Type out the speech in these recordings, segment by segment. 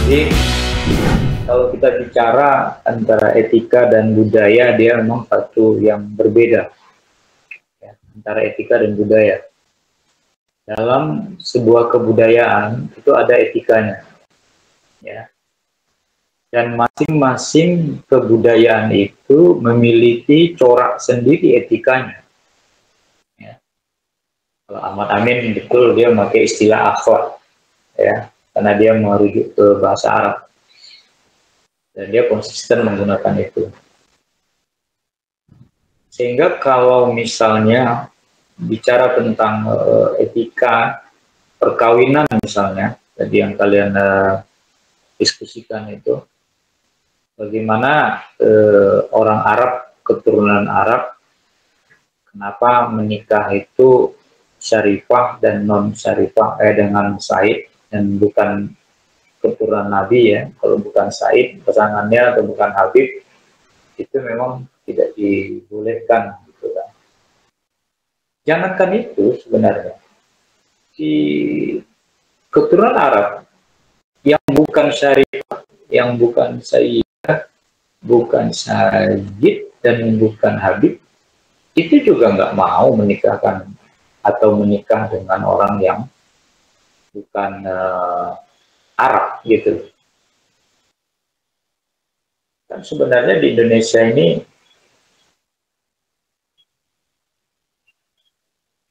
Jadi kalau kita bicara antara etika dan budaya, dia memang satu yang berbeda, ya, antara etika dan budaya. Dalam sebuah kebudayaan itu ada etikanya, ya. Dan masing-masing kebudayaan itu memiliki corak sendiri etikanya. Ya. Kalau Ahmad Amin betul dia memakai istilah akhlak, ya, karena dia merujuk ke bahasa Arab dan dia konsisten menggunakan itu. Sehingga kalau misalnya bicara tentang etika perkawinan misalnya, tadi yang kalian diskusikan itu, bagaimana orang Arab, keturunan Arab, kenapa menikah itu syarifah dan non syarifah dengan Said dan bukan keturunan Nabi, ya. Kalau bukan Said pasangannya atau bukan Habib, itu memang tidak dibolehkan gitu kan. Jangankan itu, sebenarnya di keturunan Arab yang bukan syarifah, yang bukan sayyidah, bukan sayyid dan bukan habib, itu juga nggak mau menikahkan atau menikah dengan orang yang bukan Arab gitu. Kan sebenarnya di Indonesia ini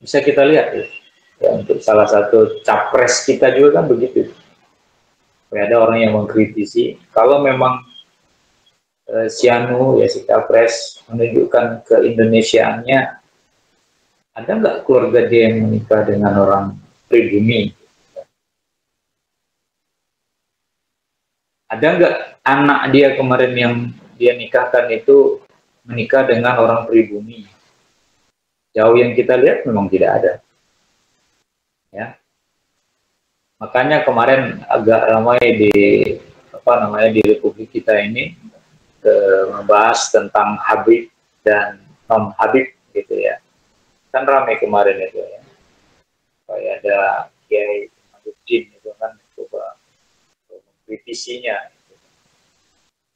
bisa kita lihat, ya, untuk salah satu capres kita juga kan begitu. Ada orang yang mengkritisi kalau memang si Anu, ya, si capres menunjukkan keindonesiaannya, ada nggak keluarga dia yang menikah dengan orang pribumi? Ada nggak anak dia kemarin yang dia nikahkan itu menikah dengan orang pribumi? Jauh yang kita lihat memang tidak ada. Ya. Makanya kemarin agak ramai di di Republik kita ini membahas tentang Habib dan non Habib gitu ya. Kan ramai kemarin itu ya. Kayak ada Kiai Abdin itu kan coba mengkritisinya.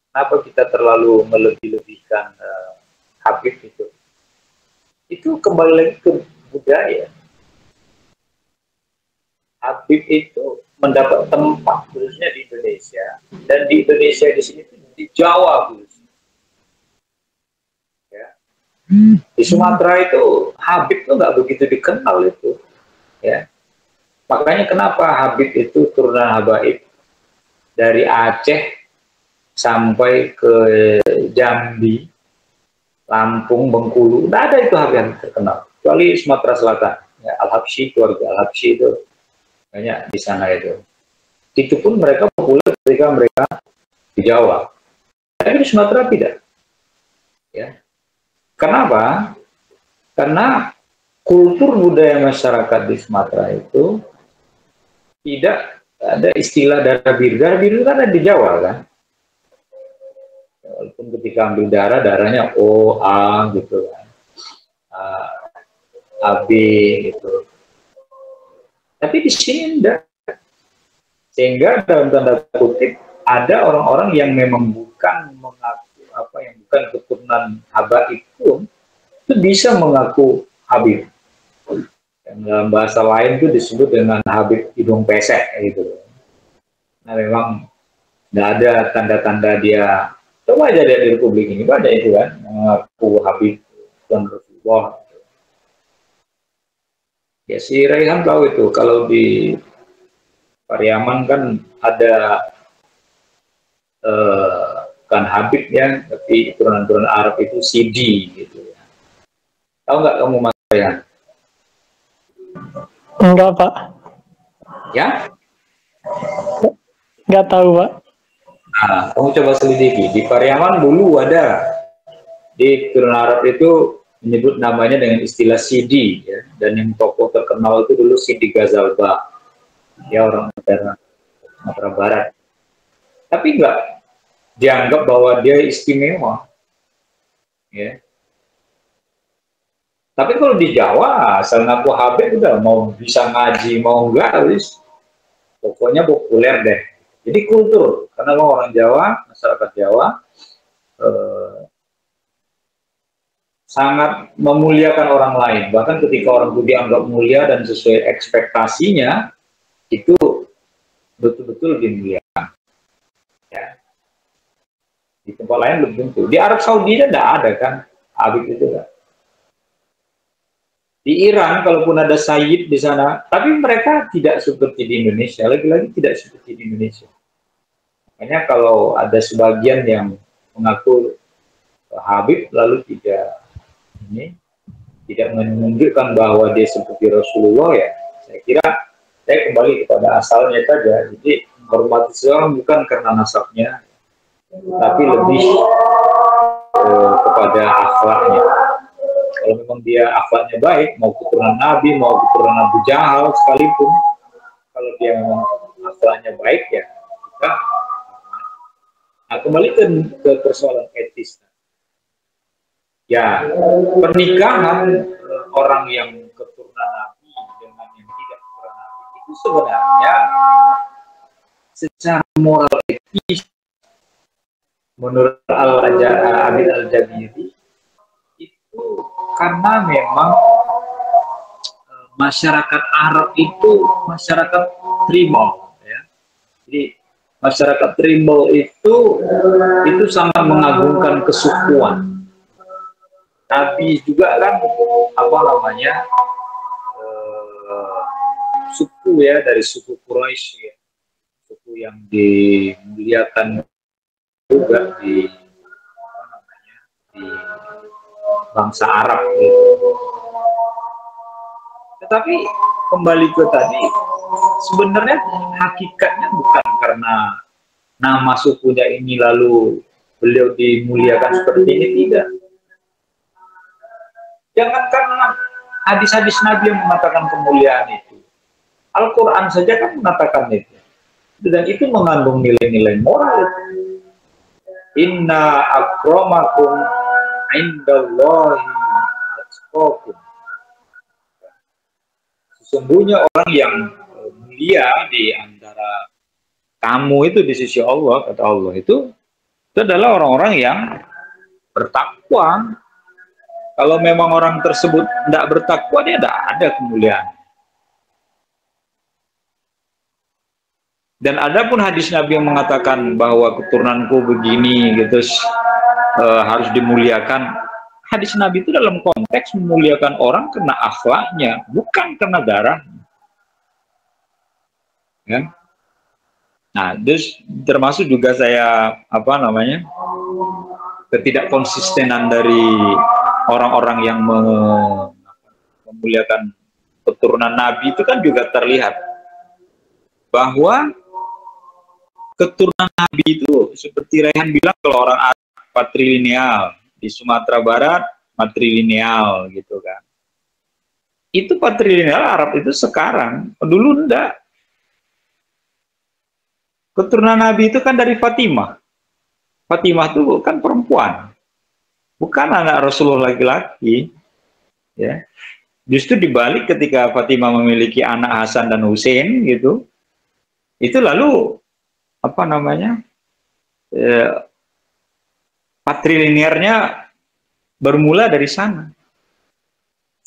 Kenapa kita terlalu melebih-lebihkan Habib itu? Itu kembali lagi ke budaya. Habib itu mendapat tempat khususnya di Indonesia, dan di Indonesia di sini di Jawa khususnya. Ya. Di Sumatera itu Habib itu nggak begitu dikenal itu, ya. Makanya kenapa Habib itu turunan Habaib dari Aceh sampai ke Jambi, Lampung, Bengkulu, nggak ada itu Habib yang terkenal. Kecuali Sumatera Selatan, ya, Al-Habsyi, keluarga Al-Habsyi itu banyak di sana itu. Itu pun mereka populer ketika mereka di Jawa. Tapi di Sumatera tidak. Ya. Kenapa? Karena kultur budaya masyarakat di Sumatera itu tidak ada istilah darah biru. Darah biru kan ada di Jawa kan. Walaupun ketika ambil darah, darahnya O, A gitu kan. AB gitu. Tapi di sini enggak. Sehingga dalam tanda kutip ada orang-orang yang memang bukan mengaku yang bukan keturunan Habaib pun itu bisa mengaku Habib. Yang dalam bahasa lain itu disebut dengan Habib hidung pesek gitu. Nah memang tidak ada tanda-tanda dia. Coba aja lihat di Republik ini banyak itu kan mengaku Habib dan Rasulullah. Ya si Raihan tahu itu, kalau di Pariaman kan ada kan Habib ya, tapi turunan-turunan Arab itu Sidi gitu ya. Tahu nggak kamu Mas Raihan? Enggak Pak. Ya? Enggak tahu Pak. Nah, kamu coba selidiki. Di Pariaman dulu ada, di turunan Arab itu menyebut namanya dengan istilah Sidi, ya. Dan yang tokoh terkenal itu dulu Sidi Ghazalba, ya, orang Sumatera Barat. Tapi enggak dianggap bahwa dia istimewa, ya. Tapi kalau di Jawa, asal ngaku Habib udah mau bisa ngaji mau enggak, pokoknya populer deh. Jadi kultur, karena orang Jawa, masyarakat Jawa eh, sangat memuliakan orang lain. Bahkan ketika orang itu dianggap mulia dan sesuai ekspektasinya, itu betul-betul dimuliakan. Ya. Di tempat lain belum tentu. Di Arab Saudi tidak ada kan, Habib itu kan. Di Iran, kalaupun ada Sayyid di sana, tapi mereka tidak seperti di Indonesia, lagi-lagi tidak seperti di Indonesia. Makanya kalau ada sebagian yang mengaku Habib lalu tidak menunjukkan bahwa dia seperti Rasulullah, ya saya kira saya kembali kepada asalnya saja. Jadi menghormati seseorang bukan karena nasabnya, tapi lebih kepada akhlaknya. Kalau memang dia akhlaknya baik, mau keturunan Nabi, mau keturunan Abu Jahal sekalipun, kalau dia memang akhlaknya baik, ya kita. Nah, kembali ke persoalan etis. Ya, pernikahan orang yang keturunan Nabi dengan yang tidak keturunan Nabi itu sebenarnya secara moral etis menurut Abid Al-Jabiri itu karena memang masyarakat Arab itu masyarakat tribal, ya. Jadi masyarakat tribal itu sangat mengagungkan kesukuan. Nabi juga kan suku, ya, dari suku Quraisy, ya. Suku yang dimuliakan juga di bangsa Arab gitu. Tetapi kembali ke tadi, sebenarnya hakikatnya bukan karena nama sukunya ini lalu beliau dimuliakan seperti ini, tidak. Jangankan hadis-hadis Nabi yang mengatakan kemuliaan itu, Al-Quran saja kan mengatakan itu, dan itu mengandung nilai-nilai moral. Inna akramakum indallahi atqakum. Sesungguhnya orang yang mulia di antara kamu itu di sisi Allah, kata Allah, itu adalah orang-orang yang bertakwa. Kalau memang orang tersebut tidak bertakwa, dia tidak ada kemuliaan. Dan ada pun hadis Nabi yang mengatakan bahwa keturunanku begini gitu harus dimuliakan. Hadis Nabi itu dalam konteks memuliakan orang karena akhlaknya, bukan karena darah. Ya. Nah, terus termasuk juga saya ketidakkonsistenan dari orang-orang yang memuliakan keturunan Nabi itu kan juga terlihat bahwa keturunan Nabi itu seperti Rehan bilang, kalau orang Arab patrilineal, di Sumatera Barat matrilineal gitu kan. Itu patrilineal Arab itu sekarang, dulu enggak. Keturunan Nabi itu kan dari Fatimah. Fatimah itu kan perempuan, bukan anak Rasulullah laki-laki, ya. Justru dibalik, ketika Fatimah memiliki anak Hasan dan Hussein gitu, itu lalu patrilinearnya bermula dari sana.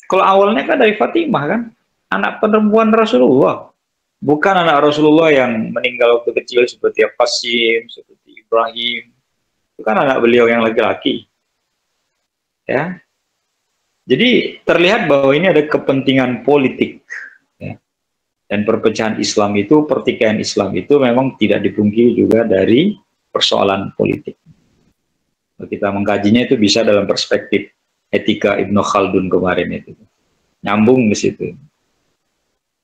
Kalau awalnya kan dari Fatimah kan, anak perempuan Rasulullah, bukan anak Rasulullah yang meninggal waktu kecil seperti Qasim, seperti Ibrahim. Itu kan anak beliau yang laki-laki, ya. Jadi terlihat bahwa ini ada kepentingan politik, ya. Dan perpecahan Islam itu, pertikaian Islam itu memang tidak dipungkiri juga dari persoalan politik. Kalau kita mengkajinya itu bisa dalam perspektif etika Ibnu Khaldun kemarin itu, nyambung ke situ.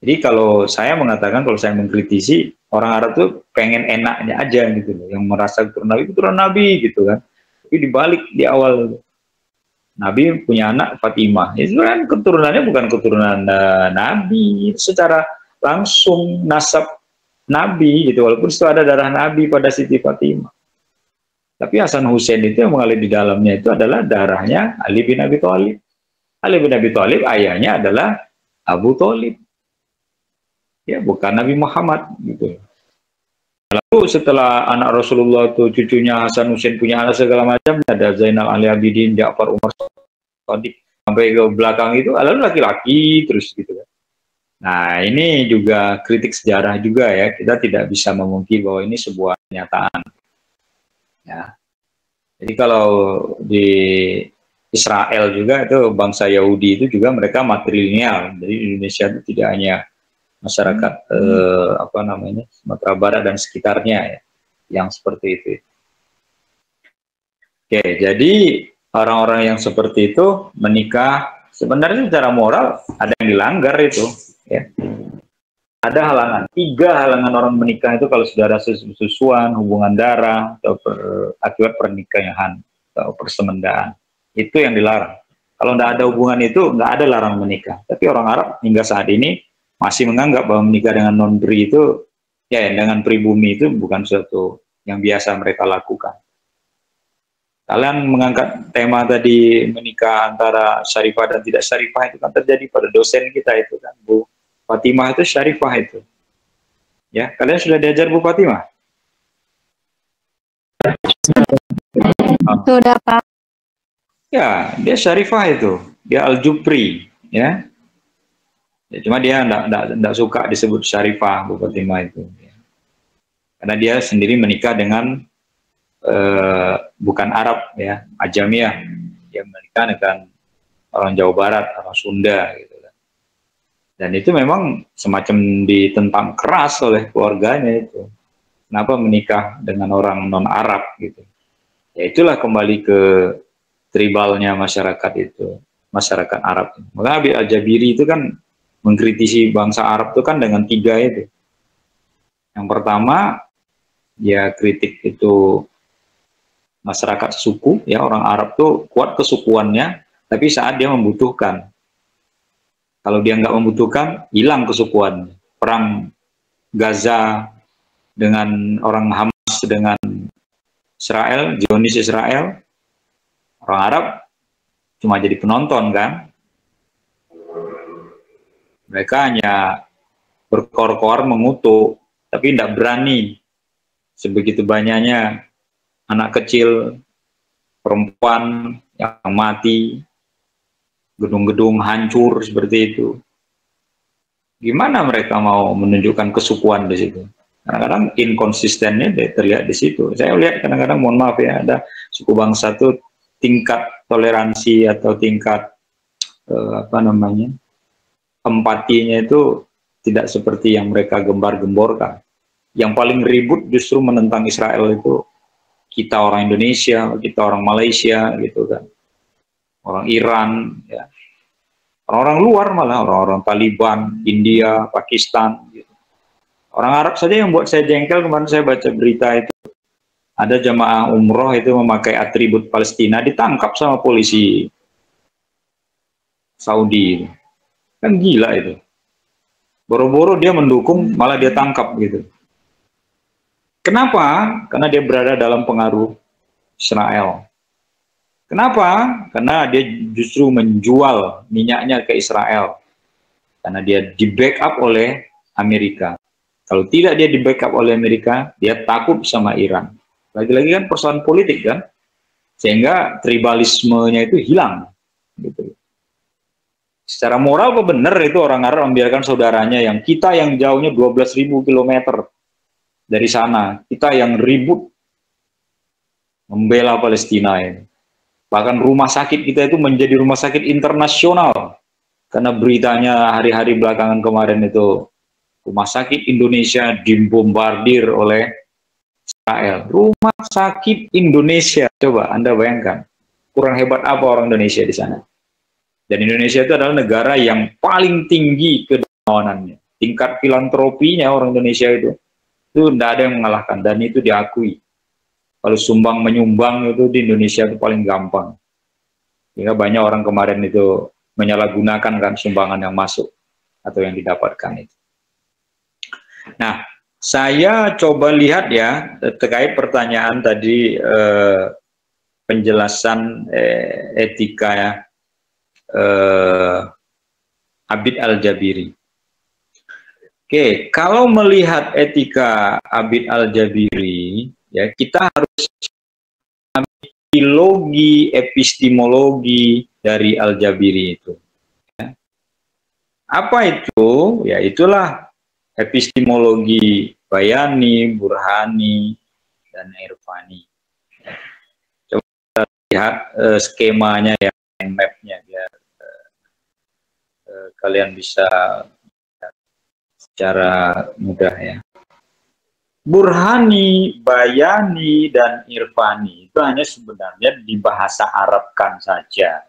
Jadi kalau saya mengatakan, kalau saya mengkritisi, orang Arab tuh pengen enaknya aja gitu loh, yang merasa keturunan Nabi gitu kan. Tapi dibalik di awal, Nabi punya anak Fatimah, itu kan keturunannya bukan keturunan Nabi secara langsung, nasab Nabi gitu, walaupun itu ada darah Nabi pada Siti Fatimah. Tapi Hasan Hussein itu yang mengalir di dalamnya itu adalah darahnya Ali bin Abi Thalib. Ali bin Abi Thalib ayahnya adalah Abu Thalib, ya, bukan Nabi Muhammad gitu. Lalu setelah anak Rasulullah itu cucunya Hasan Hussein punya anak segala macam, ada Zainal Ali Abidin, Ja'far, Umar, Sadiq, sampai ke belakang itu, lalu laki-laki terus gitu kan. Nah ini juga kritik sejarah juga ya, kita tidak bisa memungkiri bahwa ini sebuah kenyataan. Ya. Jadi kalau di Israel juga itu bangsa Yahudi itu juga mereka matrilineal. Jadi Indonesia itu tidak hanya masyarakat apa namanya Sumatera Barat dan sekitarnya ya, yang seperti itu. Oke, jadi orang-orang yang seperti itu menikah sebenarnya secara moral ada yang dilanggar itu. Ya. Ada halangan, 3 halangan orang menikah itu kalau sudah ada susuan, hubungan darah, atau akibat pernikahan atau persemendaan. Itu yang dilarang. Kalau tidak ada hubungan itu, nggak ada larang menikah. Tapi orang Arab hingga saat ini masih menganggap bahwa menikah dengan non-pri itu, ya dengan pribumi itu bukan sesuatu yang biasa mereka lakukan. Kalian mengangkat tema tadi menikah antara syarifah dan tidak syarifah itu kan terjadi pada dosen kita itu kan, Bu Fatimah itu syarifah itu. Ya, kalian sudah diajar Bu Fatimah? Sudah, Pak. Ya, dia syarifah itu. Dia Al-Jupri, ya. Ya, cuma dia enggak suka disebut syarifah Bu Fatimah itu. Ya. Karena dia sendiri menikah dengan bukan Arab ya, Ajamiyah. Dia menikah dengan orang Jawa Barat, orang Sunda gitu. Dan itu memang semacam ditentang keras oleh keluarganya itu. Kenapa menikah dengan orang non-Arab gitu. Ya itulah kembali ke tribalnya masyarakat itu, masyarakat Arab. Maka Habib Al-Jabiri itu kan mengkritisi bangsa Arab itu kan dengan 3 itu. Yang pertama, ya kritik itu masyarakat suku, ya orang Arab tuh kuat kesukuannya, tapi saat dia membutuhkan. Kalau dia nggak membutuhkan, hilang kesukuan. Perang Gaza dengan orang Hamas dengan Israel, Zionis Israel, orang Arab cuma jadi penonton kan. Mereka hanya berkor-kor mengutuk, tapi tidak berani. Sebegitu banyaknya anak kecil, perempuan yang mati, gedung-gedung hancur seperti itu. Gimana mereka mau menunjukkan kesukuan di situ? Kadang-kadang inkonsistennya terlihat di situ. Saya lihat kadang-kadang, mohon maaf ya, ada suku bangsa itu tingkat toleransi atau tingkat apa namanya empatinya itu tidak seperti yang mereka gembar-gemborkan. Yang paling ribut justru menentang Israel itu kita orang Indonesia, kita orang Malaysia gitu kan, orang Iran, ya. Orang-orang luar malah, orang-orang Taliban, India, Pakistan. Gitu. Orang Arab saja yang buat saya jengkel, kemarin saya baca berita itu, ada jamaah umroh itu memakai atribut Palestina, ditangkap sama polisi Saudi. Kan gila itu. Boro-boro dia mendukung, malah dia tangkap gitu. Kenapa? Karena dia berada dalam pengaruh Israel. Kenapa? Karena dia justru menjual minyaknya ke Israel. Karena dia di-backup oleh Amerika. Kalau tidak dia di-backup oleh Amerika, dia takut sama Iran. Lagi-lagi kan persoalan politik kan. Sehingga tribalismenya itu hilang. Gitu. Secara moral apa benar itu orang Arab membiarkan saudaranya yang kita yang jauhnya 12.000 km dari sana. Kita yang ribut membela Palestina ini. Bahkan rumah sakit kita itu menjadi rumah sakit internasional. Karena beritanya hari-hari belakangan kemarin itu, rumah sakit Indonesia dibombardir oleh Israel. Rumah sakit Indonesia, coba Anda bayangkan. Kurang hebat apa orang Indonesia di sana. Dan Indonesia itu adalah negara yang paling tinggi kedermawanannya. Tingkat filantropinya orang Indonesia itu tidak ada yang mengalahkan. Dan itu diakui. Kalau sumbang menyumbang itu di Indonesia itu paling gampang. Sehingga banyak orang kemarin itu menyalahgunakan kan sumbangan yang masuk atau yang didapatkan itu. Nah, saya coba lihat ya terkait pertanyaan tadi penjelasan etika ya Habib Al-Jabiri. Oke, kalau melihat etika Abid Al-Jabiri, ya kita harus logi epistemologi dari Al-Jabiri itu. Ya. Apa itu? Ya itulah epistemologi Bayani, Burhani, dan Irfani. Coba kita lihat skemanya ya, mapnya biar kalian bisa secara mudah ya. Burhani, Bayani, dan Irfani itu hanya sebenarnya dibahasa Arabkan saja.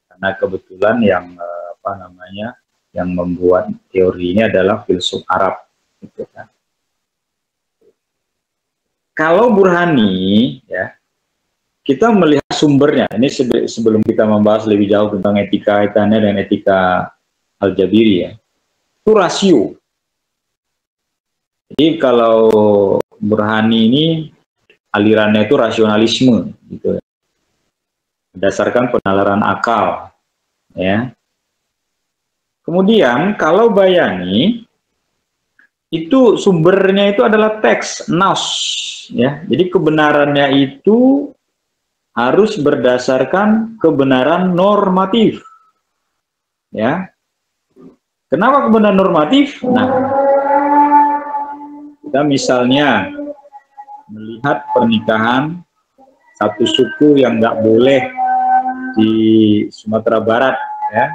Karena kebetulan yang yang membuat teori ini adalah filsuf Arab. Gitu kan. Kalau Burhani, ya kita melihat sumbernya. Ini sebelum kita membahas lebih jauh tentang etika kaitannya dan etika Al-Jabiri ya. Itu rasio. Jadi kalau Burhani ini alirannya itu rasionalisme gitu. Berdasarkan penalaran akal ya. Kemudian kalau Bayani itu sumbernya itu adalah teks, nas ya. Jadi kebenarannya itu harus berdasarkan kebenaran normatif. Ya. Kenapa kebenaran normatif? Nah, kita misalnya melihat pernikahan satu suku yang nggak boleh di Sumatera Barat, ya.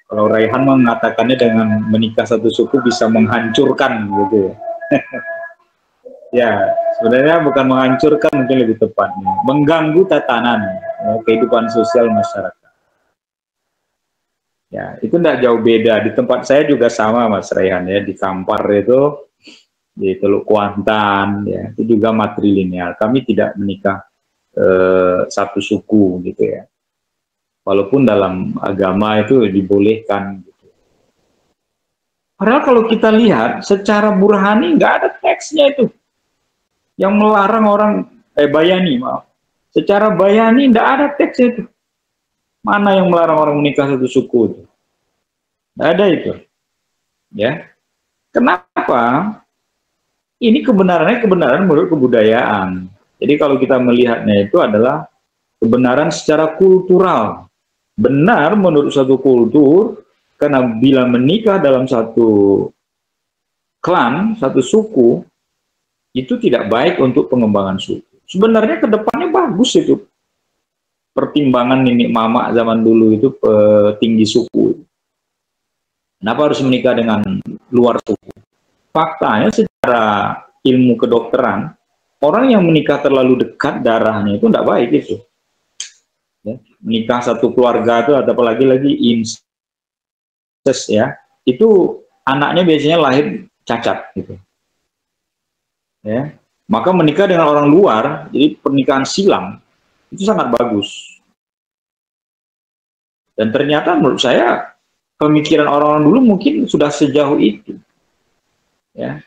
Kalau Raihan mengatakannya dengan menikah satu suku bisa menghancurkan, gitu. Ya, sebenarnya bukan menghancurkan, mungkin lebih tepatnya mengganggu tatanan kehidupan sosial masyarakat. Ya, itu tidak jauh beda. Di tempat saya juga sama, Mas Raihan ya, di Kampar itu, di Teluk Kuantan, ya, itu juga matrilineal. Kami tidak menikah satu suku, gitu ya. Walaupun dalam agama itu dibolehkan. Gitu. Padahal kalau kita lihat, secara Burhani nggak ada teksnya itu yang melarang orang Bayani, maaf. Secara Bayani nggak ada teksnya itu. Mana yang melarang orang menikah satu suku itu? Nggak ada itu. Ya. Kenapa? Ini kebenarannya kebenaran menurut kebudayaan. Jadi kalau kita melihatnya itu adalah kebenaran secara kultural. Benar menurut satu kultur, karena bila menikah dalam satu klan, satu suku, itu tidak baik untuk pengembangan suku. Sebenarnya ke depannya bagus itu. Pertimbangan nenek mama zaman dulu itu petinggi suku. Kenapa harus menikah dengan luar suku? Faktanya secara ilmu kedokteran, orang yang menikah terlalu dekat darahnya itu tidak baik itu. Ya, menikah satu keluarga itu, atau apalagi lagi incest ya, itu anaknya biasanya lahir cacat gitu. Ya, maka menikah dengan orang luar, jadi pernikahan silang itu sangat bagus. Dan ternyata menurut saya pemikiran orang-orang dulu mungkin sudah sejauh itu. Ya.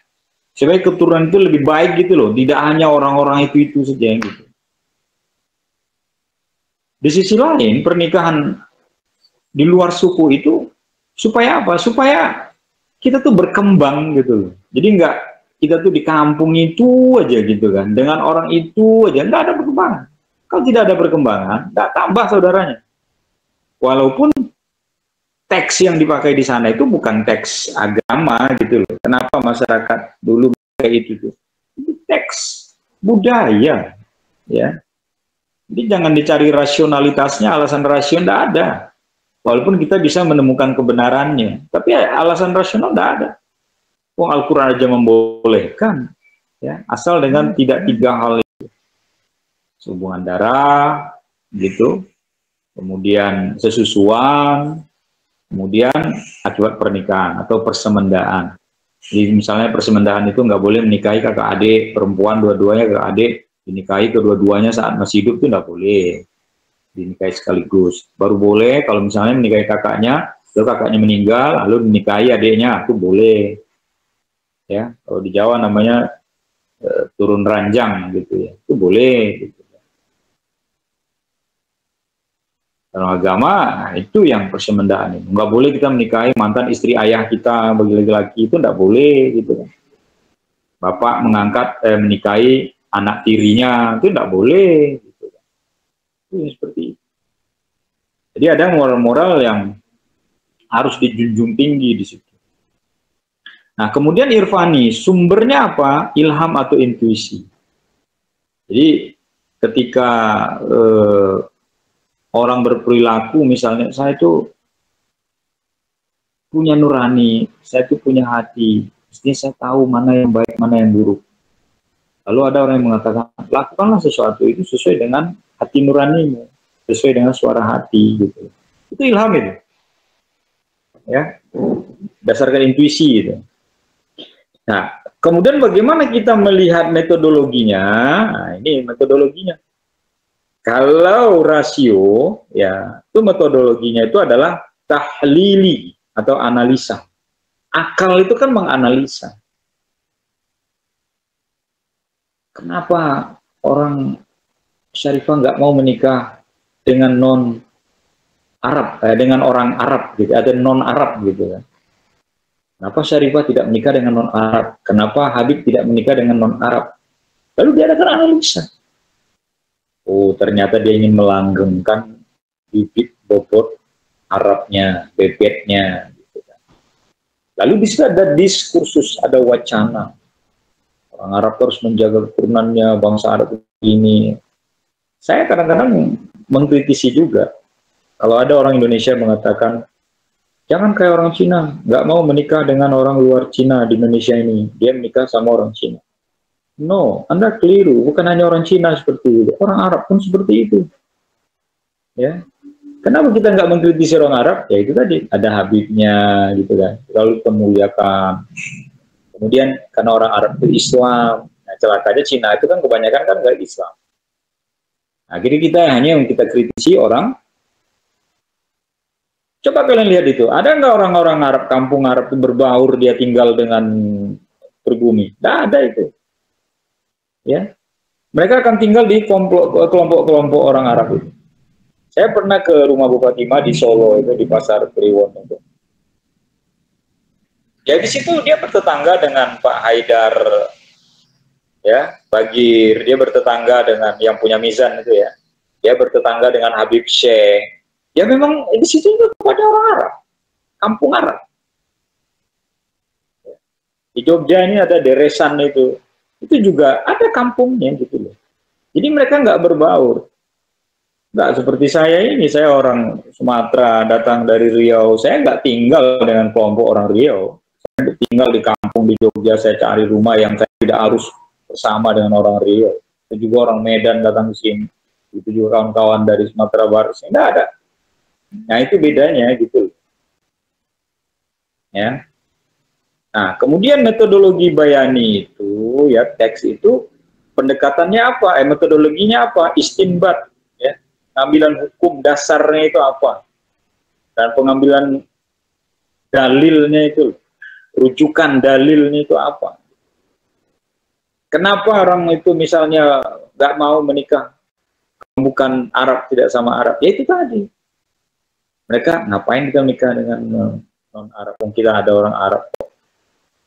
Supaya keturunan itu lebih baik gitu loh, tidak hanya orang-orang itu saja yang gitu. Di sisi lain, pernikahan di luar suku itu supaya apa? Supaya kita tuh berkembang gitu loh. Jadi enggak kita tuh di kampung itu aja gitu kan, dengan orang itu aja, enggak ada perkembangan. Kalau tidak ada perkembangan, enggak tambah saudaranya. Walaupun teks yang dipakai di sana itu bukan teks agama gitu loh. Kenapa masyarakat dulu kayak itu tuh? Itu teks budaya, ya. Jadi jangan dicari rasionalitasnya, alasan rasional tidak ada. Walaupun kita bisa menemukan kebenarannya, tapi alasan rasional tidak ada. Wong Al-Quran aja membolehkan, ya, asal dengan tidak tiga hal itu. Hubungan darah, gitu. Kemudian sesusuan, kemudian akibat pernikahan atau persemendaan. Jadi misalnya persemendaan itu nggak boleh menikahi kakak adik perempuan, dua-duanya kakak adik, dinikahi kedua-duanya saat masih hidup itu nggak boleh dinikahi sekaligus. Baru boleh kalau misalnya menikahi kakaknya, lalu kakaknya meninggal, lalu dinikahi adiknya, itu boleh. Ya, kalau di Jawa namanya turun ranjang gitu ya, itu boleh. Gitu. Dalam agama, nah, itu yang persemendaan itu. Nggak boleh kita menikahi mantan istri ayah kita bagi laki-laki, itu nggak boleh gitu. Bapak menikahi anak tirinya, itu nggak boleh gitu. Itu seperti itu. Jadi ada moral-moral yang harus dijunjung tinggi di situ. Nah, kemudian irfani, sumbernya apa? Ilham atau intuisi. Jadi ketika orang berperilaku, misalnya saya itu punya nurani, saya itu punya hati, mestinya saya tahu mana yang baik, mana yang buruk. Lalu ada orang yang mengatakan, lakukanlah sesuatu itu sesuai dengan hati nuranimu, sesuai dengan suara hati, gitu. Itu ilham itu, ya, dasarkan intuisi, gitu. Nah, kemudian bagaimana kita melihat metodologinya? Nah, ini metodologinya. Kalau rasio, ya, itu metodologinya itu adalah tahlili atau analisa. Akal itu kan menganalisa. Kenapa orang Syarifah nggak mau menikah dengan non-Arab, dengan orang Arab, gitu, atau non-Arab, gitu kan? Kenapa Syarifah tidak menikah dengan non-Arab? Kenapa Habib tidak menikah dengan non-Arab? Lalu dia akan analisa. Oh, ternyata dia ingin melanggengkan bibit bobot Arabnya, bebetnya. Gitu kan. Lalu di situ ada diskursus, ada wacana. Orang Arab harus menjaga keturunannya, bangsa Arab ini. Saya kadang-kadang mengkritisi juga. Kalau ada orang Indonesia mengatakan, jangan kayak orang Cina, nggak mau menikah dengan orang luar Cina di Indonesia ini. Dia menikah sama orang Cina. No, Anda keliru. Bukan hanya orang Cina seperti itu, orang Arab pun seperti itu. Ya, kenapa kita nggak mengkritisi orang Arab? Ya itu tadi, ada Habibnya, gitu kan. Lalu memuliakan. Kemudian karena orang Arab itu Islam, nah celakanya Cina itu kan kebanyakan kan nggak Islam. Nah, jadi kita hanya yang kita kritisi orang. Coba kalian lihat itu, ada nggak orang-orang Arab, kampung Arab itu berbaur, dia tinggal dengan pribumi? Nggak ada itu. Ya, mereka akan tinggal di kelompok-kelompok orang Arab itu. Saya pernah ke rumah Bu Fatimah di Solo itu, di Pasar Priwon itu. Ya di situ dia bertetangga dengan Pak Haidar, ya, Bagir. Dia bertetangga dengan yang punya Mizan itu ya. Dia bertetangga dengan Habib Syekh. Ya memang di situ juga ada orang Arab, kampung Arab. Di Jogja ini ada Deresan itu juga ada kampungnya gitu loh. Jadi mereka nggak berbaur. Nggak seperti saya ini, saya orang Sumatera, datang dari Riau. Saya nggak tinggal dengan kelompok orang Riau. Saya tinggal di kampung di Jogja, saya cari rumah yang saya tidak harus bersama dengan orang Riau. Itu juga orang Medan datang ke sini. Itu juga kawan-kawan dari Sumatera Barat. Saya nggak ada. Nah itu bedanya gitu. Ya. Nah, kemudian metodologi bayani itu, ya, teks itu pendekatannya apa? Metodologinya apa? Istinbat, ya, pengambilan hukum dasarnya itu apa? Dan pengambilan dalilnya itu, rujukan dalilnya itu apa? Kenapa orang itu misalnya nggak mau menikah, bukan Arab, tidak sama Arab? Ya itu tadi. Mereka ngapain kita menikah dengan non-Arab? Mungkin ada orang Arab.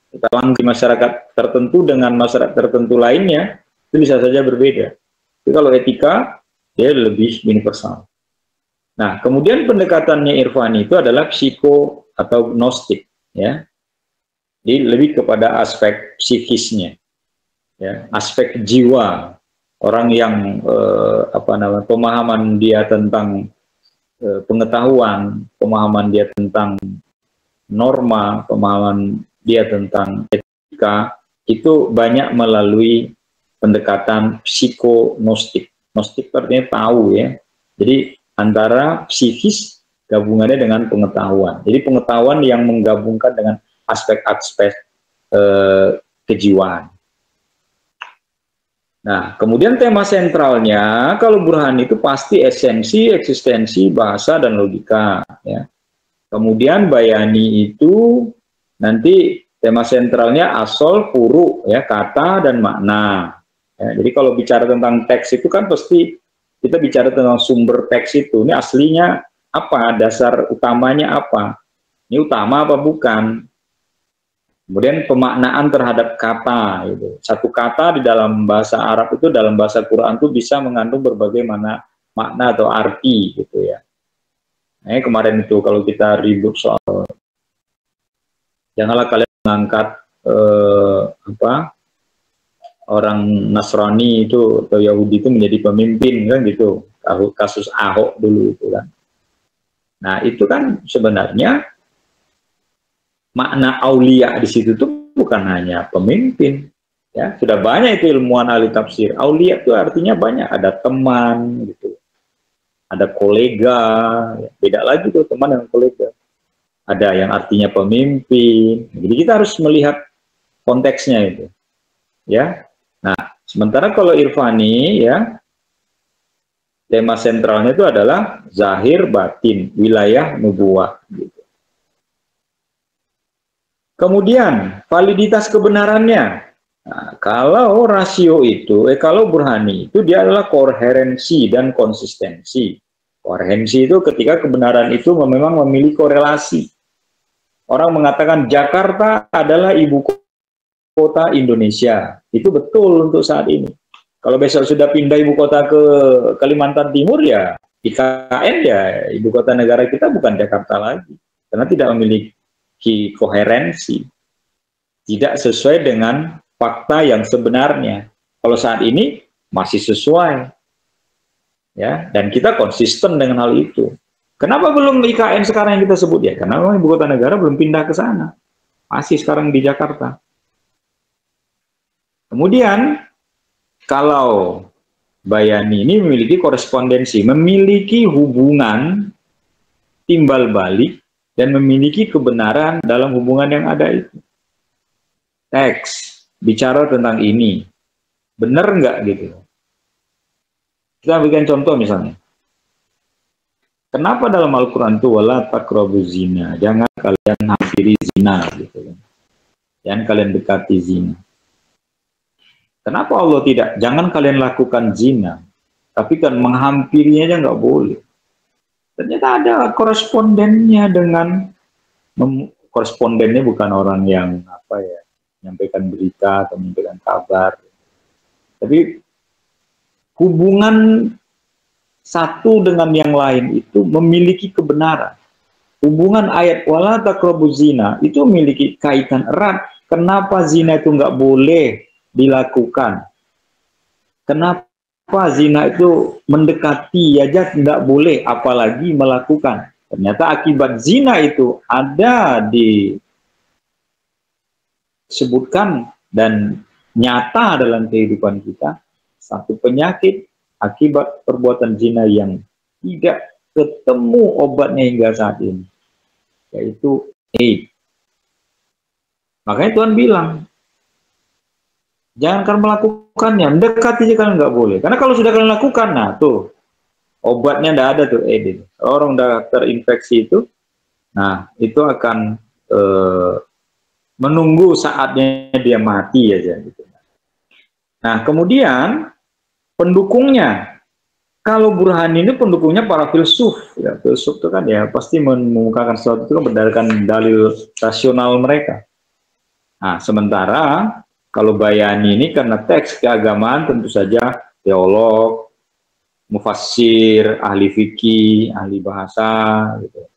Kita di masyarakat tertentu dengan masyarakat tertentu lainnya itu bisa saja berbeda. Tapi kalau etika dia lebih universal. Nah, kemudian pendekatannya Irfani itu adalah psiko atau gnostik, ya. Jadi lebih kepada aspek psikisnya, ya, aspek jiwa orang yang pemahaman dia tentang pengetahuan, pemahaman dia tentang norma, pemahaman dia tentang etika itu banyak melalui pendekatan psikonostik. Gnostik artinya tahu, ya. Jadi antara psikis gabungannya dengan pengetahuan. Jadi pengetahuan yang menggabungkan dengan aspek-aspek kejiwaan. Nah, kemudian tema sentralnya kalau Burhan itu pasti esensi, eksistensi, bahasa dan logika, ya. Kemudian bayani itu nanti tema sentralnya asal, furu, ya, kata dan makna. Ya, jadi kalau bicara tentang teks itu kan pasti kita bicara tentang sumber teks itu, ini aslinya apa, dasar utamanya apa, ini utama apa bukan. Kemudian pemaknaan terhadap kata, gitu. Satu kata di dalam bahasa Arab itu, dalam bahasa Quran itu bisa mengandung berbagai makna atau arti, gitu ya. Nah, kemarin itu kalau kita ribut soal, janganlah kalian mengangkat orang Nasrani itu atau Yahudi itu menjadi pemimpin, kan gitu. Kasus Ahok dulu itu kan. Nah itu kan sebenarnya makna aulia di situ tuh bukan hanya pemimpin, ya sudah banyak itu ilmuwan ahli tafsir. Aulia itu artinya banyak, ada teman gitu, ada kolega, ya. Beda lagi tuh teman dan kolega. Ada yang artinya pemimpin. Jadi kita harus melihat konteksnya itu, ya. Nah sementara kalau irfani, ya tema sentralnya itu adalah zahir batin, wilayah nubuwah. Gitu. Kemudian validitas kebenarannya. Nah, kalau rasio itu, kalau burhani itu dia adalah koherensi dan konsistensi. Koherensi itu ketika kebenaran itu memang memiliki korelasi. Orang mengatakan Jakarta adalah ibu kota Indonesia. Itu betul untuk saat ini. Kalau besok sudah pindah ibu kota ke Kalimantan Timur, ya IKN ya ibu kota negara kita bukan Jakarta lagi. Karena tidak memiliki koherensi, tidak sesuai dengan fakta yang sebenarnya. Kalau saat ini masih sesuai, ya, dan kita konsisten dengan hal itu. Kenapa belum IKN sekarang yang kita sebut, ya? Karena ibu kota negara belum pindah ke sana, masih sekarang di Jakarta. Kemudian kalau Bayani ini memiliki korespondensi, memiliki hubungan timbal balik, dan memiliki kebenaran dalam hubungan yang ada itu. Teks bicara tentang ini, benar nggak gitu? Kita berikan contoh misalnya. Kenapa dalam Al-Quran itu wala taqrabu zina, jangan kalian hampiri zina, gitu. Jangan kalian dekati zina. Kenapa Allah tidak? Jangan kalian lakukan zina, tapi kan menghampirinya aja nggak boleh. Ternyata ada korespondennya dengan korespondennya bukan orang yang apa ya, menyampaikan berita atau menyampaikan kabar, tapi hubungan satu dengan yang lain itu memiliki kebenaran. Hubungan ayat wala taqrabu zina itu memiliki kaitan erat. Kenapa zina itu nggak boleh dilakukan? Kenapa zina itu mendekati aja tidak boleh, apalagi melakukan? Ternyata akibat zina itu ada disebutkan dan nyata dalam kehidupan kita, satu penyakit akibat perbuatan zina yang tidak ketemu obatnya hingga saat ini, yaitu AIDS. Makanya Tuhan bilang, jangan kalian melakukannya, mendekati aja kalian nggak boleh. Karena kalau sudah kalian lakukan, nah tuh obatnya nggak ada tuh AIDS. Orang udah terinfeksi itu, nah itu akan menunggu saatnya dia mati aja gitu. Nah kemudian pendukungnya, kalau burhani ini pendukungnya para filsuf, ya filsuf itu kan ya pasti mengemukakan sesuatu itu kan berdasarkan dalil rasional mereka. Nah sementara kalau Bayani ini karena teks keagamaan tentu saja teolog, mufassir, ahli fikih, ahli bahasa gitu.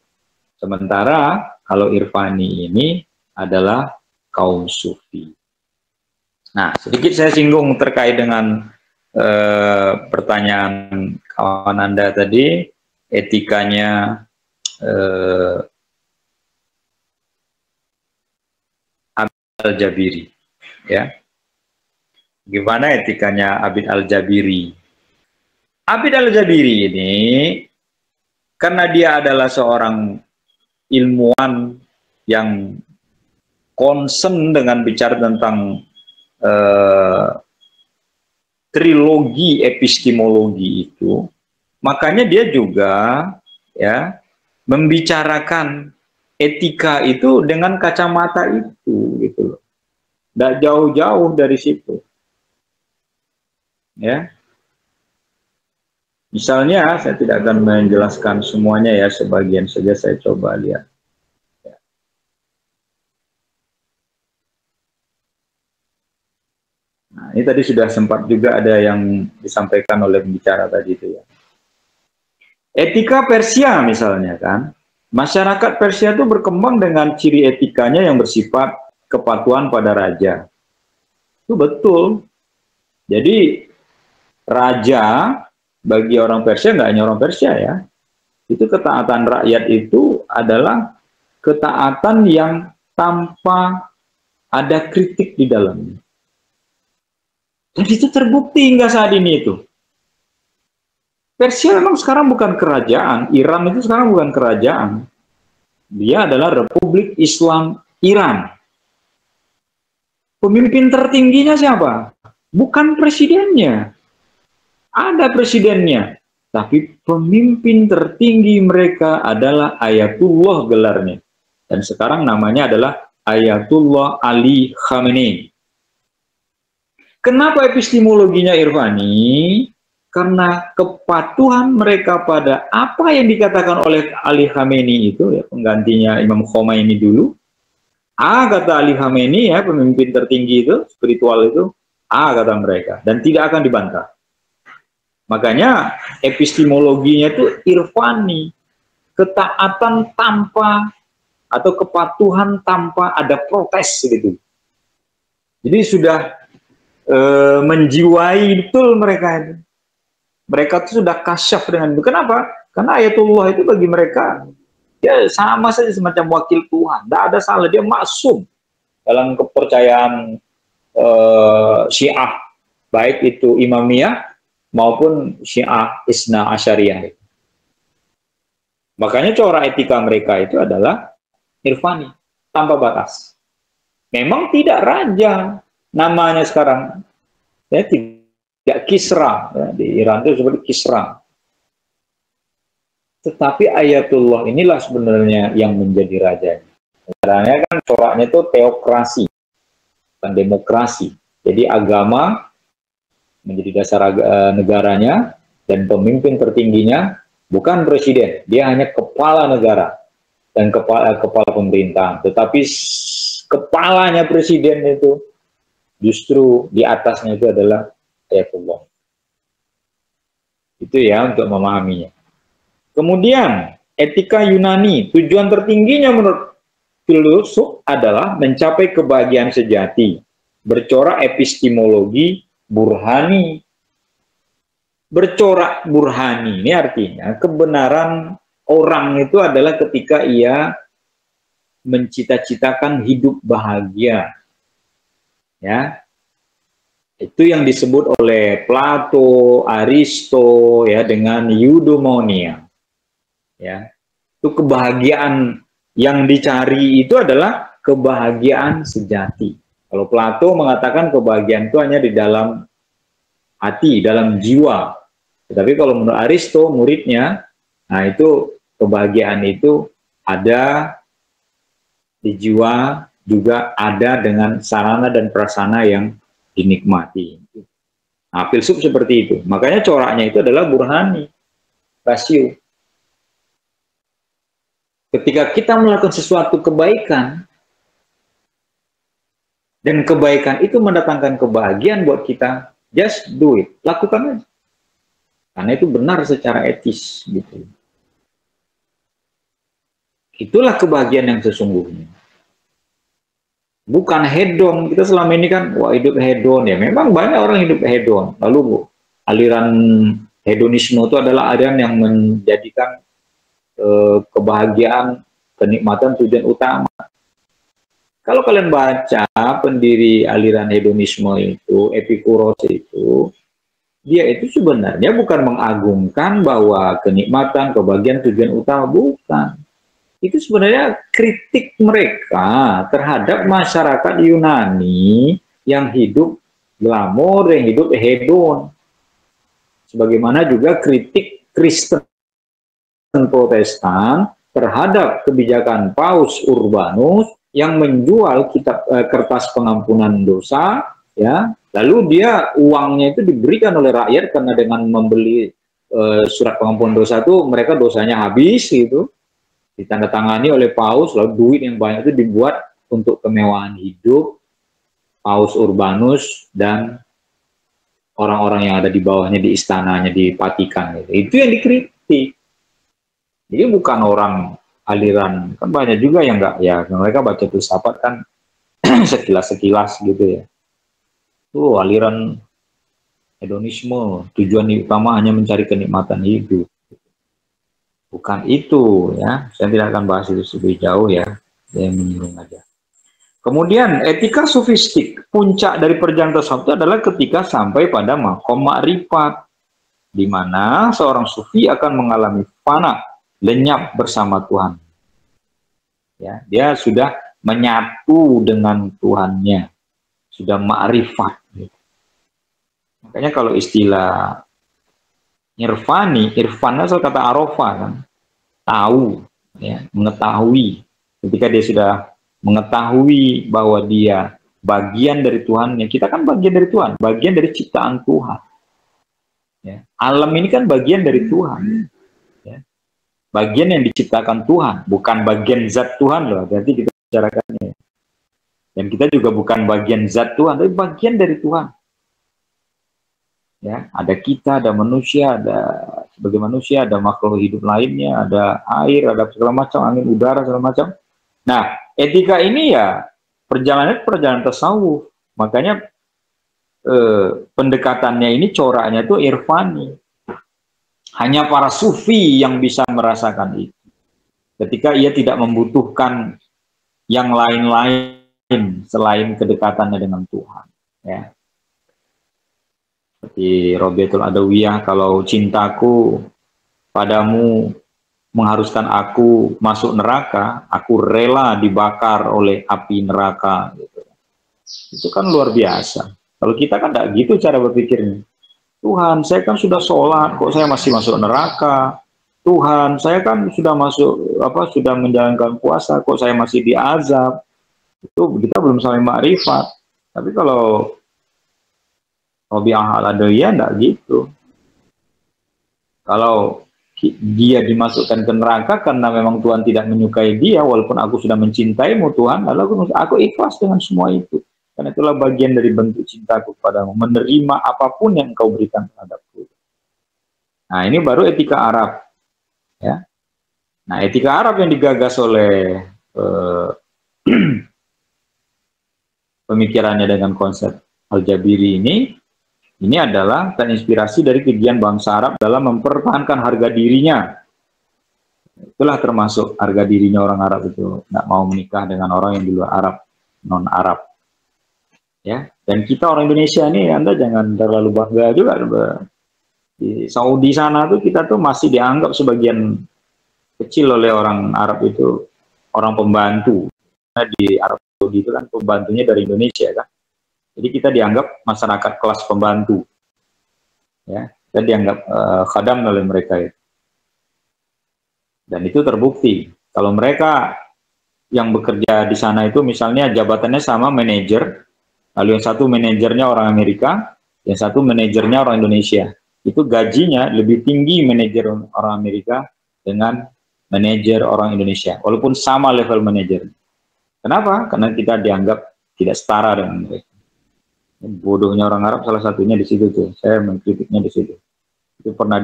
Sementara kalau Irfani ini adalah kaum sufi. Nah, sedikit saya singgung terkait dengan pertanyaan kawan Anda tadi, etikanya Abid Al-Jabiri, ya. Gimana etikanya Abid Al-Jabiri? Abid Al-Jabiri ini karena dia adalah seorang ilmuwan yang concern dengan bicara tentang trilogi epistemologi itu, makanya dia juga ya membicarakan etika itu dengan kacamata itu gitu loh. Nggak jauh-jauh dari situ. Ya. Misalnya, saya tidak akan menjelaskan semuanya ya, sebagian saja saya coba lihat. Nah, ini tadi sudah sempat juga ada yang disampaikan oleh pembicara tadi itu ya. Etika Persia misalnya kan, masyarakat Persia itu berkembang dengan ciri etikanya yang bersifat kepatuhan pada raja. Itu betul. Jadi raja bagi orang Persia, nggak hanya orang Persia ya, itu ketaatan rakyat itu adalah ketaatan yang tanpa ada kritik di dalamnya. Dan itu terbukti hingga saat ini itu. Persia memang sekarang bukan kerajaan, Iran itu sekarang bukan kerajaan. Dia adalah Republik Islam Iran. Pemimpin tertingginya siapa? Bukan presidennya. Ada presidennya. Tapi pemimpin tertinggi mereka adalah Ayatullah gelarnya. Dan sekarang namanya adalah Ayatullah Ali Khamenei. Kenapa epistemologinya Irfani? Karena kepatuhan mereka pada apa yang dikatakan oleh Ali Khamenei itu, ya, penggantinya Imam Khomeini dulu. Kata Ali Khamenei, ya, pemimpin tertinggi itu, spiritual itu, kata mereka. Dan tidak akan dibantah. Makanya epistemologinya itu Irfani. Ketaatan tanpa, atau kepatuhan tanpa ada protes gitu. Jadi sudah menjiwai betul mereka itu. Mereka itu sudah kasyaf dengan itu. Kenapa? Karena ayatullah itu bagi mereka ya sama saja semacam wakil Tuhan. Tidak ada salah, dia maksum dalam kepercayaan Syiah, baik itu Imamiyah maupun Syiah Isna Asyariyah. Makanya corak etika mereka itu adalah Irfani, tanpa batas. Memang tidak raja namanya sekarang, ya, tidak Kisra, ya, di Iran itu seperti Kisra. Tetapi Ayatullah inilah sebenarnya yang menjadi rajanya. Caranya kan coraknya itu teokrasi, bukan demokrasi. Jadi agama menjadi dasar negaranya, dan pemimpin tertingginya bukan presiden, dia hanya kepala negara dan kepala pemerintahan. Tetapi kepalanya presiden itu justru di atasnya itu adalah Ayatullah. Itu ya untuk memahaminya. Kemudian etika Yunani, tujuan tertingginya menurut filsuf adalah mencapai kebahagiaan sejati, bercorak epistemologi burhani. Bercorak burhani ini artinya kebenaran orang itu adalah ketika ia mencita-citakan hidup bahagia. Ya, itu yang disebut oleh Plato, Aristo, ya, dengan eudaimonia. Ya, itu kebahagiaan yang dicari itu adalah kebahagiaan sejati. Kalau Plato mengatakan kebahagiaan itu hanya di dalam hati, dalam jiwa. Tetapi kalau menurut Aristo, muridnya, nah itu kebahagiaan itu ada di jiwa, juga ada dengan sarana dan prasarana yang dinikmati. Nah, filsuf seperti itu. Makanya coraknya itu adalah burhani, rasio. Ketika kita melakukan sesuatu kebaikan, dan kebaikan itu mendatangkan kebahagiaan buat kita, just do it, lakukan aja. Karena itu benar secara etis, gitu. Itulah kebahagiaan yang sesungguhnya. Bukan hedon. Kita selama ini kan, wah, hidup hedon ya. Memang banyak orang hidup hedon. Lalu aliran hedonisme itu adalah aliran yang menjadikan kebahagiaan, kenikmatan tujuan utama. Kalau kalian baca pendiri aliran hedonisme itu, Epikuros itu, dia itu sebenarnya bukan mengagungkan bahwa kenikmatan, kebahagiaan tujuan utama, bukan. Itu sebenarnya kritik mereka terhadap masyarakat Yunani yang hidup glamor, yang hidup hedon. Sebagaimana juga kritik Kristen Protestan terhadap kebijakan Paus Urbanus yang menjual kitab kertas pengampunan dosa, ya. Lalu dia uangnya itu diberikan oleh rakyat karena dengan membeli surat pengampunan dosa itu mereka dosanya habis gitu, ditandatangani oleh Paus, lalu duit yang banyak itu dibuat untuk kemewahan hidup Paus Urbanus dan orang-orang yang ada di bawahnya di istananya di Vatikan gitu. Itu yang dikritik. Jadi bukan orang aliran, kan banyak juga yang enggak, ya mereka baca filsafat kan sekilas-sekilas gitu ya. Tuh aliran hedonisme, tujuan utama hanya mencari kenikmatan hidup. Bukan itu ya, saya tidak akan bahas itu lebih jauh ya, saya menyinggung aja. Kemudian etika sofistik, puncak dari perjalanan tasawuf itu adalah ketika sampai pada makom ma'rifat, di mana seorang sufi akan mengalami fana, lenyap bersama Tuhan. Ya, dia sudah menyatu dengan Tuhannya, sudah ma'rifat. Makanya kalau istilah irfani, irfan asal kata arofa kan, tahu, ya, mengetahui. Ketika dia sudah mengetahui bahwa dia bagian dari Tuhannya, kita kan bagian dari Tuhan, bagian dari ciptaan Tuhan. Ya. Alam ini kan bagian dari Tuhan, ya. Bagian yang diciptakan Tuhan, bukan bagian zat Tuhan loh. Berarti kita bicarakannya. Dan kita juga bukan bagian zat Tuhan, tapi bagian dari Tuhan. Ya, ada kita, ada manusia, ada sebagai manusia, ada makhluk hidup lainnya, ada air, ada segala macam, angin, udara, segala macam. Nah, etika ini ya perjalanan tasawuf. Makanya pendekatannya ini coraknya itu irfani. Hanya para sufi yang bisa merasakan itu. Ketika ia tidak membutuhkan yang lain-lain selain kedekatannya dengan Tuhan. Ya. Seperti Robiatul Adawiyah, kalau cintaku padamu mengharuskan aku masuk neraka, aku rela dibakar oleh api neraka. Gitu. Itu kan luar biasa. Kalau kita kan tidak gitu cara berpikirnya. Tuhan, saya kan sudah sholat, kok saya masih masuk neraka? Tuhan, saya kan sudah masuk, sudah menjalankan puasa, kok saya masih diazab? Itu kita belum sampai makrifat. Tapi kalau Robiah al-Adawiyah enggak gitu. Kalau dia dimasukkan ke neraka karena memang Tuhan tidak menyukai dia, walaupun aku sudah mencintaimu Tuhan, lalu aku ikhlas dengan semua itu. Karena itulah bagian dari bentuk cintaku kepadamu, menerima apapun yang engkau berikan terhadapku. Nah, ini baru etika Arab. Ya. Nah, etika Arab yang digagas oleh pemikirannya dengan konsep Al-Jabiri ini adalah terinspirasi dari kegiatan bangsa Arab dalam mempertahankan harga dirinya. Itulah termasuk harga dirinya orang Arab itu, tidak mau menikah dengan orang yang di luar Arab, non-Arab. Ya, dan kita orang Indonesia ini, Anda jangan terlalu bangga juga. Di Saudi sana tuh kita tuh masih dianggap sebagian kecil oleh orang Arab itu orang pembantu. Nah, di Arab Saudi itu kan pembantunya dari Indonesia kan. Jadi kita dianggap masyarakat kelas pembantu, ya, dan dianggap khadam oleh mereka. Ya. Dan itu terbukti. Kalau mereka yang bekerja di sana itu misalnya jabatannya sama manajer, lalu yang satu manajernya orang Amerika, yang satu manajernya orang Indonesia. Itu gajinya lebih tinggi manajer orang Amerika dengan manajer orang Indonesia, walaupun sama level manajer. Kenapa? Karena kita dianggap tidak setara dengan mereka. Bodohnya orang Arab salah satunya di situ tuh. Saya mengkritiknya di situ. Itu pernah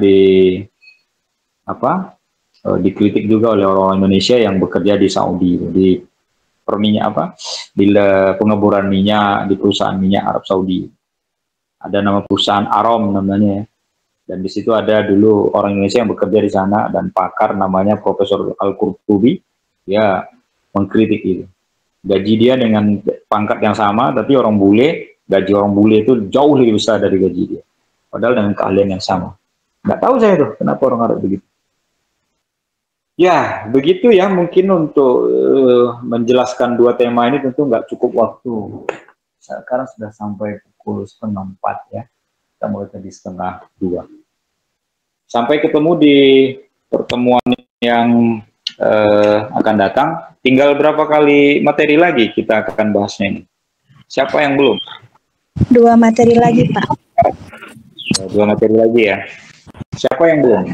dikritik juga oleh orang Indonesia yang bekerja di Saudi, di pengeboran minyak di perusahaan minyak Arab Saudi. Ada nama perusahaan Arom namanya. Dan di situ ada dulu orang Indonesia yang bekerja di sana dan pakar namanya Profesor Al-Qurtubi. Dia mengkritik itu. Gaji dia dengan pangkat yang sama, tapi orang bule. Gaji orang bule itu jauh lebih besar dari gaji dia. Padahal dengan keahlian yang sama. Nggak tahu saya tuh, kenapa orang Arab begitu. Ya, begitu ya. Mungkin untuk menjelaskan dua tema ini tentu nggak cukup waktu. Sekarang sudah sampai pukul 3:30 ya. Kita mulai tadi 1:30. Sampai ketemu di pertemuan yang akan datang. Tinggal berapa kali materi lagi kita akan bahasnya ini. Siapa yang belum? 2 materi lagi, Pak. 2 materi lagi ya. Siapa yang belum?